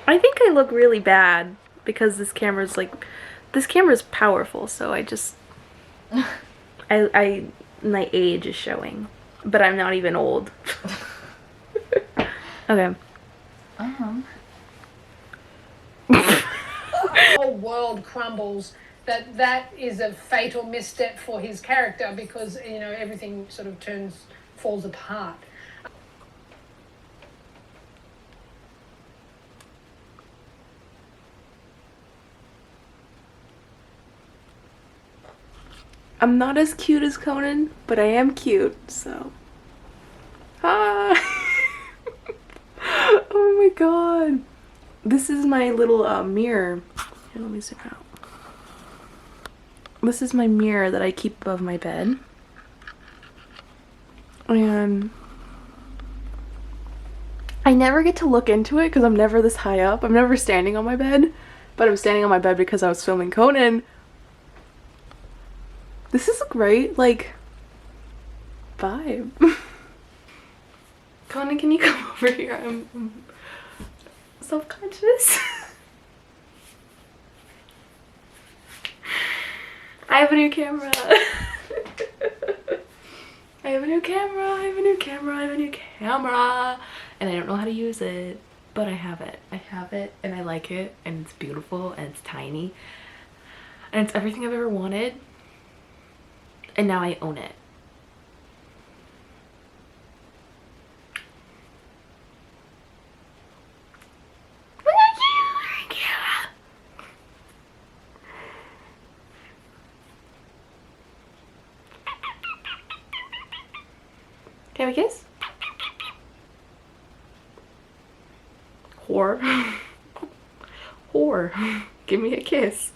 I think I look really bad because this camera's powerful, so I just I my age is showing, but I'm not even old. Okay. Whole world crumbles. That is a fatal misstep for his character because everything sort of falls apart. I'm not as cute as Conan, but I am cute, so. Ah! Oh my god. This is my little mirror. Here, let me zoom out. This is my mirror that I keep above my bed. And I never get to look into it because I'm never this high up. I'm never standing on my bed, but I'm standing on my bed because I was filming Conan. This is a great, like, vibe. Conan, can you come over here? I'm self-conscious. I have a new camera. I have a new camera, I have a new camera, I have a new camera. And I don't know how to use it, but I have it. I have it and I like it and it's beautiful and it's tiny. And it's everything I've ever wanted. And now I own it. Can we kiss? Whore. Whore. Give me a kiss.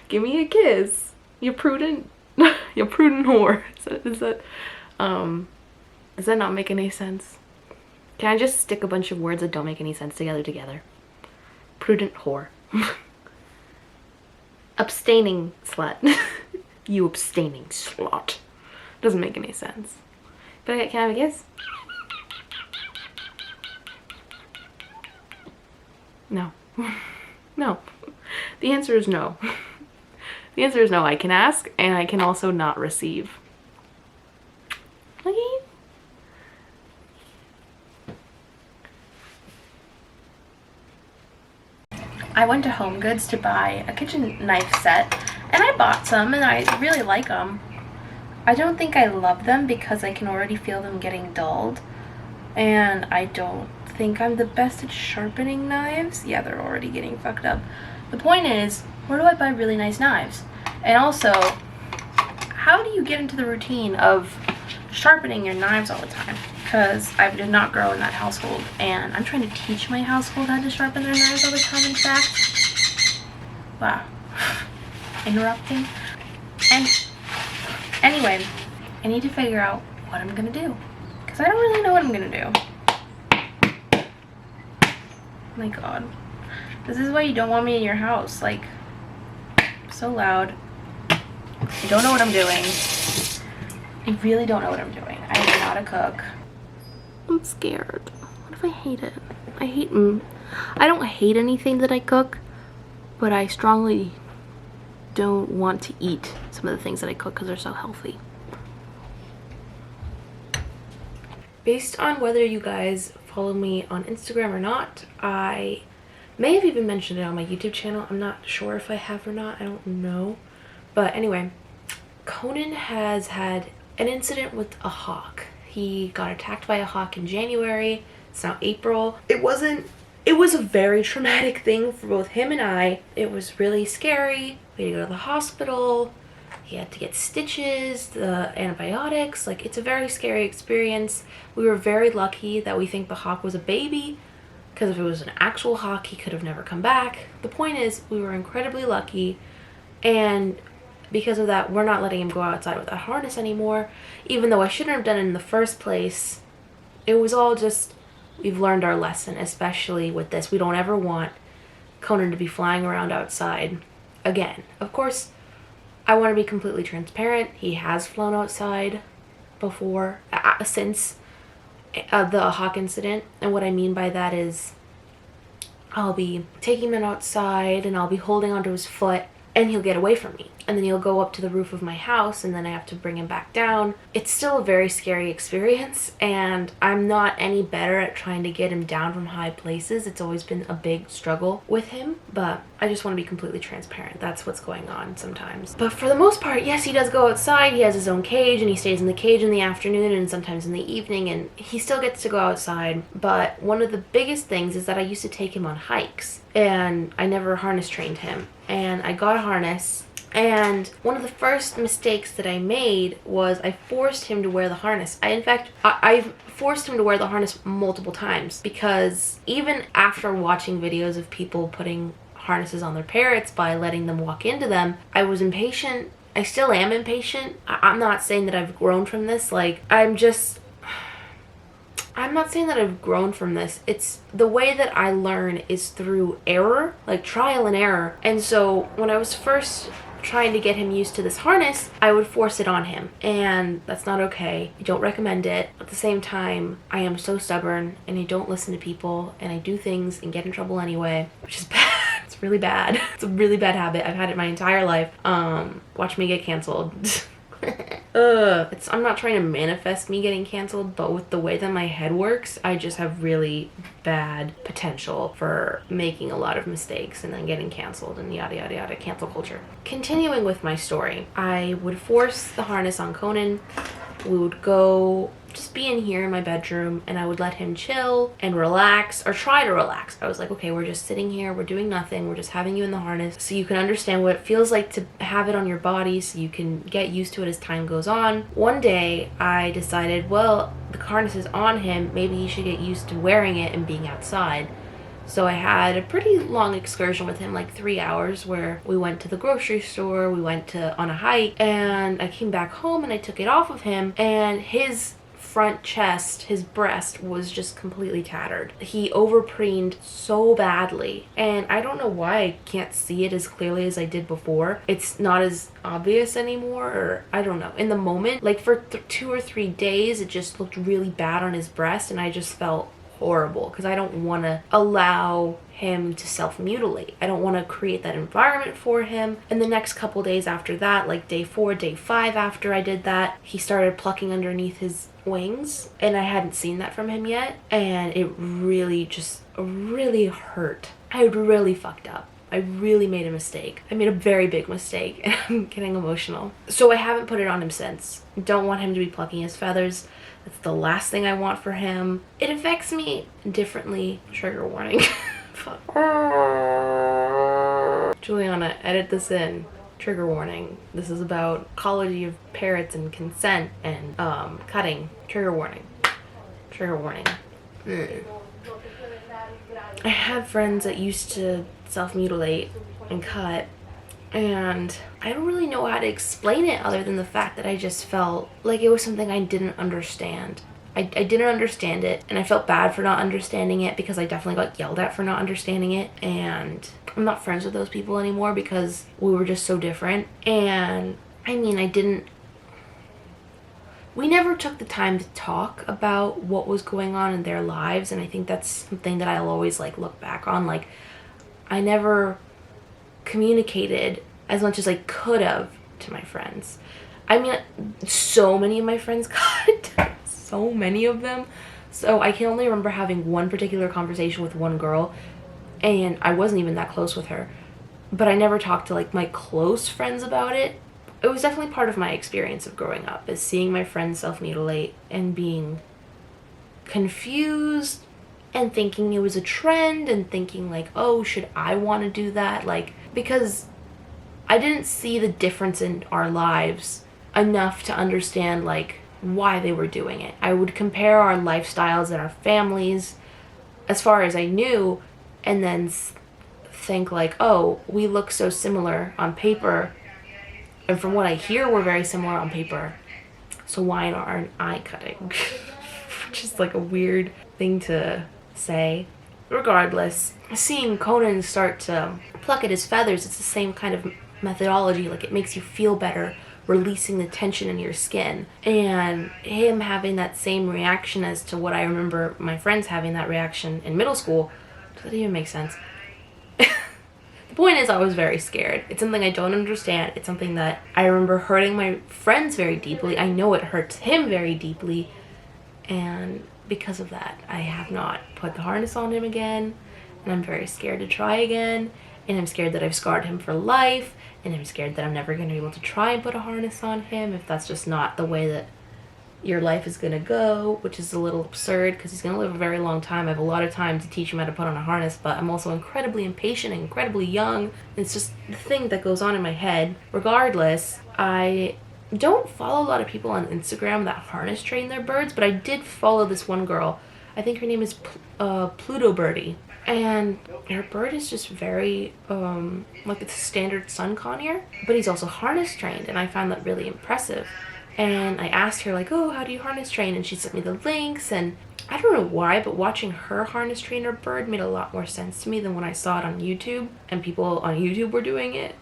Give me a kiss. You prudent. You prudent whore. Does that not make any sense? Can I just stick a bunch of words that don't make any sense together? Prudent whore. Abstaining slut. You abstaining slut. Doesn't make any sense. But can I have a kiss? No. No. The answer is no. The answer is no. I can ask and I can also not receive. Okay. I went to Home Goods to buy a kitchen knife set and I bought some and I really like them. I don't think I love them because I can already feel them getting dulled, and I don't think I'm the best at sharpening knives. Yeah, they're already getting fucked up. The point is, where do I buy really nice knives? And also, how do you get into the routine of sharpening your knives all the time? Because I did not grow in that household, and I'm trying to teach my household how to sharpen their knives all the time, in fact. Wow. Interrupting. And anyway, I need to figure out what I'm gonna do, because I don't really know what I'm gonna do. My god. This is why you don't want me in your house. Like, so loud. I don't know what I'm doing. I really don't know what I'm doing. I am not a cook. I'm scared. What if I hate it? I don't hate anything that I cook, but I strongly don't want to eat some of the things that I cook because they're so healthy. Based on whether you guys follow me on Instagram or not, I may have even mentioned it on my YouTube channel. I'm not sure if I have or not. I don't know. But anyway, Conan has had an incident with a hawk. He got attacked by a hawk in January. It's now April. It was a very traumatic thing for both him and I. It was really scary. We had to go to the hospital. He had to get stitches, the antibiotics. Like, it's a very scary experience. We were very lucky that we think the hawk was a baby, because if it was an actual hawk, he could have never come back. The point is, we were incredibly lucky, and because of that, we're not letting him go outside with that harness anymore, even though I shouldn't have done it in the first place. It was all just, we've learned our lesson, especially with this. We don't ever want Conan to be flying around outside again. Of course, I want to be completely transparent. He has flown outside before, since the hawk incident. And what I mean by that is, I'll be taking him outside and I'll be holding onto his foot and he'll get away from me. And then he'll go up to the roof of my house and then I have to bring him back down. It's still a very scary experience, and I'm not any better at trying to get him down from high places. It's always been a big struggle with him, but I just want to be completely transparent. That's what's going on sometimes. But for the most part, yes, he does go outside. He has his own cage and he stays in the cage in the afternoon and sometimes in the evening, and he still gets to go outside. But one of the biggest things is that I used to take him on hikes and I never harness trained him. And I got a harness, and one of the first mistakes that I made was I forced him to wear the harness. I've forced him to wear the harness multiple times, because even after watching videos of people putting harnesses on their parrots by letting them walk into them, I was impatient. I still am impatient. I'm not saying that I've grown from this. I'm not saying that I've grown from this. It's the way that I learn is through error, like trial and error. And so when I was first trying to get him used to this harness, I would force it on him. And that's not okay. I don't recommend it. At the same time, I am so stubborn and I don't listen to people and I do things and get in trouble anyway, which is bad. It's really bad. It's a really bad habit. I've had it my entire life. Watch me get canceled. I'm not trying to manifest me getting canceled, but with the way that my head works, I just have really bad potential for making a lot of mistakes and then getting canceled and yada yada yada. Cancel culture. Continuing with my story, I would force the harness on Conan. We would go just be in here in my bedroom and I would let him chill and relax, or try to relax. I was like, okay, we're just sitting here, we're doing nothing, we're just having you in the harness so you can understand what it feels like to have it on your body, so you can get used to it as time goes on. One day I decided, well, the harness is on him, maybe he should get used to wearing it and being outside. So I had a pretty long excursion with him, like 3 hours, where we went to the grocery store, we went on a hike, and I came back home and I took it off of him, and his front chest, his breast, was just completely tattered. He overpreened so badly, and I don't know why I can't see it as clearly as I did before. It's not as obvious anymore, or I don't know. In the moment, like for 2 or 3 days, it just looked really bad on his breast, and I just felt horrible because I don't want to allow him to self-mutilate. I don't want to create that environment for him. And the next couple days after that, like day 4, day 5 after I did that, he started plucking underneath his wings, and I hadn't seen that from him yet, and it really hurt. I really fucked up. I really made a mistake. I made a very big mistake, and I'm getting emotional. So I haven't put it on him since. I don't want him to be plucking his feathers. That's the last thing I want for him. It affects me differently. Trigger warning. Fuck. Juliana, edit this in. Trigger warning. This is about ecology of parrots and consent and cutting. Trigger warning. Trigger warning. I had friends that used to self-mutilate and cut, and I don't really know how to explain it other than the fact that I just felt like it was something I didn't understand. I didn't understand it, and I felt bad for not understanding it because I definitely got yelled at for not understanding it, and I'm not friends with those people anymore because we were just so different. And I mean, we never took the time to talk about what was going on in their lives, and I think that's something that I'll always like look back on. Like, I never communicated as much as I could have to my friends. I mean, so many of my friends got so many of them. So I can only remember having one particular conversation with one girl, and I wasn't even that close with her. But I never talked to like my close friends about it. It was definitely part of my experience of growing up, is seeing my friends self-mutilate and being confused and thinking it was a trend and thinking like, oh, should I want to do that? Like, because I didn't see the difference in our lives enough to understand like why they were doing it. I would compare our lifestyles and our families as far as I knew, and then think like, oh, we look so similar on paper, and from what I hear, we're very similar on paper, so why aren't I cutting? Just like a weird thing to say. Regardless, seeing Conan start to pluck at his feathers, it's the same kind of methodology. Like, it makes you feel better, releasing the tension in your skin. And him having that same reaction as to what I remember my friends having that reaction in middle school Does that even make sense? The point is, I was very scared. It's something I don't understand. It's something that I remember hurting my friends very deeply. I know it hurts him very deeply. And because of that, I have not put the harness on him again. And I'm very scared to try again. And I'm scared that I've scarred him for life. And I'm scared that I'm never going to be able to try and put a harness on him if that's just not the way that your life is going to go, which is a little absurd because he's going to live a very long time. I have a lot of time to teach him how to put on a harness, but I'm also incredibly impatient and incredibly young. It's just the thing that goes on in my head. Regardless, I don't follow a lot of people on Instagram that harness train their birds, but I did follow this one girl. I think her name is Pluto Birdie. And her bird is just very, like it's a standard sun conure, but he's also harness trained, and I found that really impressive. And I asked her, like, oh, how do you harness train? And she sent me the links, and I don't know why, but watching her harness train her bird made a lot more sense to me than when I saw it on YouTube, and people on YouTube were doing it.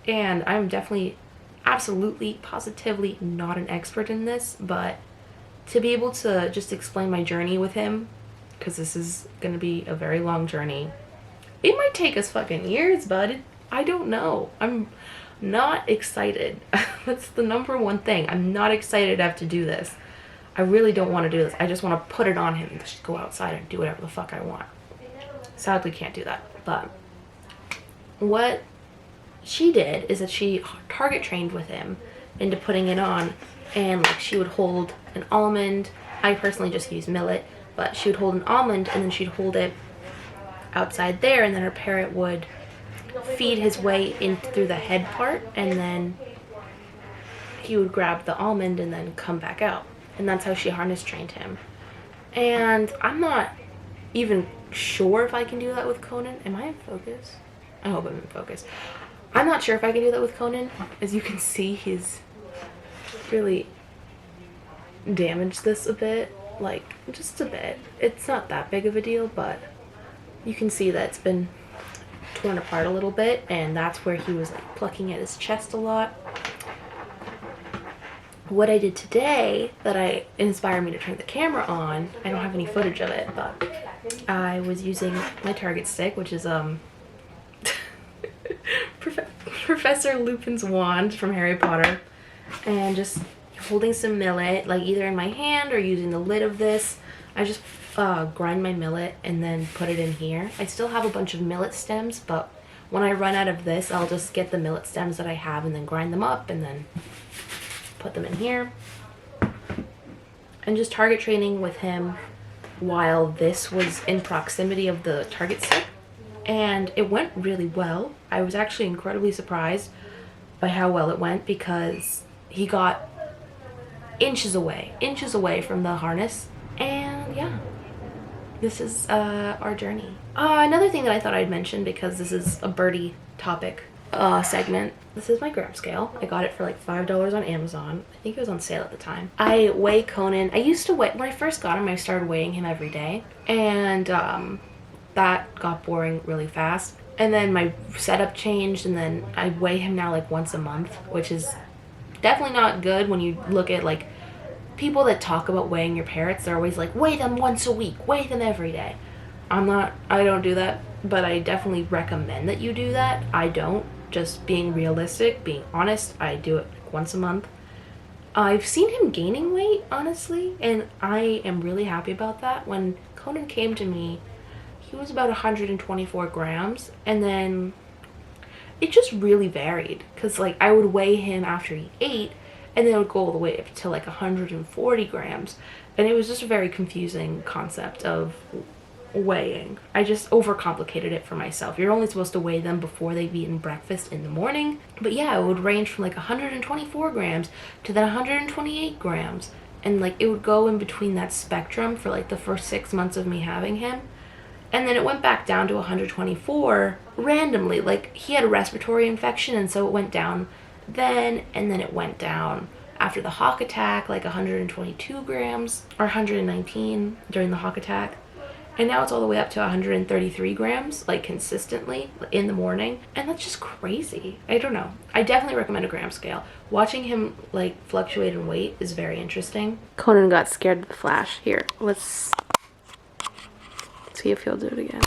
And I'm definitely, absolutely, positively not an expert in this, but to be able to just explain my journey with him, because this is going to be a very long journey. It might take us fucking years, but I don't know. I'm not excited. That's the number one thing. I'm not excited to have to do this. I really don't want to do this. I just want to put it on him and just go outside and do whatever the fuck I want. Sadly, can't do that. But what she did is that she target trained with him into putting it on, and like she would hold an almond. I personally just use millet, but she would hold an almond and then she'd hold it outside there, and then her parrot would feed his way in through the head part, and then he would grab the almond and then come back out. And that's how she harness trained him. And I'm not even sure if I can do that with Conan. Am I in focus? I hope I'm in focus. I'm not sure if I can do that with Conan. As you can see, he's really damaged this a bit. Like, just a bit. It's not that big of a deal, but you can see that it's been torn apart a little bit, and that's where he was like plucking at his chest a lot. What I did today that inspired me to turn the camera on, I don't have any footage of it, but I was using my target stick, which is Professor Lupin's wand from Harry Potter, and just holding some millet, like either in my hand or using the lid of this. I just grind my millet and then put it in here. I still have a bunch of millet stems, but when I run out of this, I'll just get the millet stems that I have and then grind them up and then put them in here. And just target training with him while this was in proximity of the target stick. And it went really well. I was actually incredibly surprised by how well it went, because he got inches away from the harness. And yeah, this is our journey. Another thing that I thought I'd mention, because this is a birdie topic segment, this is my gram scale. I got it for like $5 on Amazon. I think it was on sale at the time. I weigh Conan. I used to weigh, when I first got him, I started weighing him every day, and that got boring really fast. And then my setup changed, and then I weigh him now like once a month, which is definitely not good when you look at like people that talk about weighing your parrots. They're always like, weigh them once a week, weigh them every day. I don't do that, but I definitely recommend that you do that. I don't. Just being realistic, being honest, I do it like once a month. I've seen him gaining weight, honestly, and I am really happy about that. When Conan came to me, he was about 124 grams, and then it just really varied, because like I would weigh him after he ate, and then it would go all the way up to like 140 grams, and it was just a very confusing concept of weighing. I just overcomplicated it for myself. You're only supposed to weigh them before they've eaten breakfast in the morning. But yeah, it would range from like 124 grams to then 128 grams. And like it would go in between that spectrum for like the first 6 months of me having him. And then it went back down to 124 randomly. Like he had a respiratory infection, and so it went down then, and then it went down after the hawk attack, like 122 grams or 119 during the hawk attack. And now it's all the way up to 133 grams, like consistently in the morning. And that's just crazy. I don't know. I definitely recommend a gram scale. Watching him like fluctuate in weight is very interesting. Conan got scared of the flash. Here, let's see if he'll do it again.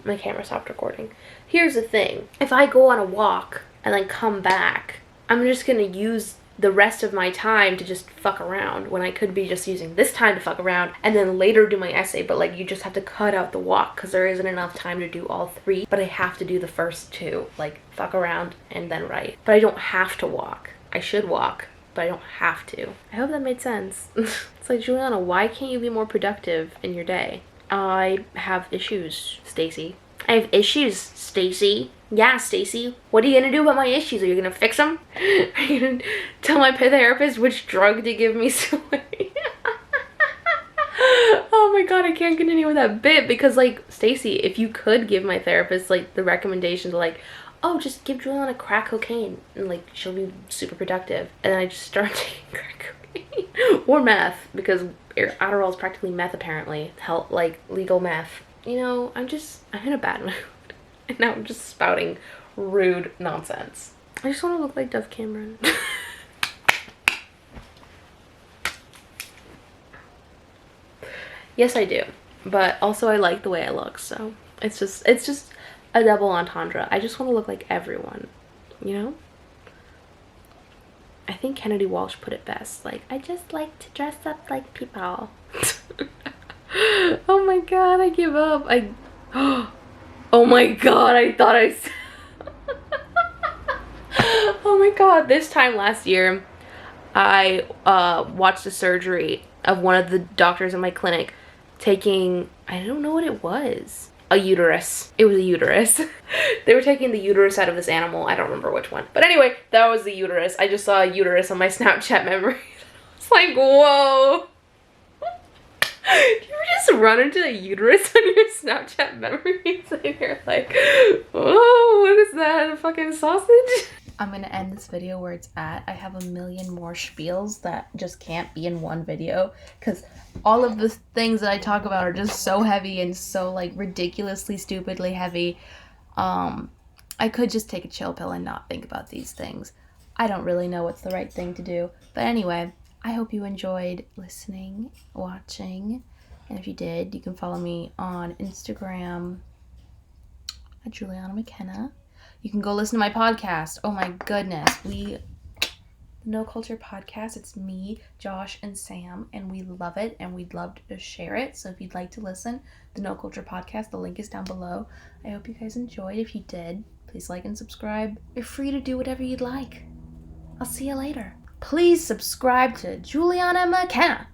My camera stopped recording. Here's the thing. If I go on a walk and then come back, I'm just gonna use the rest of my time to just fuck around when I could be just using this time to fuck around and then later do my essay. But like, you just have to cut out the walk because there isn't enough time to do all three, but I have to do the first two, like fuck around and then write. But I don't have to walk. I should walk, but I don't have to. I hope that made sense. It's like, Juliana, why can't you be more productive in your day? I have issues, Stacy. I have issues, Stacy. Yeah, Stacy. What are you gonna do about my issues? Are you gonna fix them? Are you gonna tell my therapist which drug to give me? Oh my god, I can't continue with that bit because, like, Stacy, if you could give my therapist, like, the recommendation to, like, oh, just give Juliana crack cocaine and, like, she'll be super productive. And then I just start taking crack cocaine. Or meth, because Adderall is practically meth, apparently. Help, like, legal meth. You know, I'm in a bad mood. And now I'm just spouting rude nonsense. I just want to look like Dove Cameron. Yes, I do. But also I like the way I look, so it's just a double entendre. I just want to look like everyone, you know? I think Kennedy Walsh put it best. Like, I just like to dress up like people. Oh my god, I give up. Oh my god, I thought I said... Oh my god, this time last year, I watched a surgery of one of the doctors in my clinic taking, I don't know what it was. A uterus. It was a uterus. They were taking the uterus out of this animal. I don't remember which one. But anyway, that was the uterus. I just saw a uterus on my Snapchat memories. It's like, whoa. Do you ever just run into a uterus on your Snapchat memories and you're like, oh, what is that? A fucking sausage? I'm gonna end this video where it's at. I have a million more spiels that just can't be in one video because all of the things that I talk about are just so heavy and so, like, ridiculously, stupidly heavy. I could just take a chill pill and not think about these things. I don't really know what's the right thing to do. But anyway, I hope you enjoyed listening, watching, and if you did, you can follow me on Instagram at Juliana McKenna. You can go listen to my podcast. Oh my goodness. The No Culture podcast. It's me, Josh, and Sam, and we love it, and we'd love to share it. So if you'd like to listen, the No Culture podcast, the link is down below. I hope you guys enjoyed. If you did, please like and subscribe. You're free to do whatever you'd like. I'll see you later. Please subscribe to Juliana McKenna.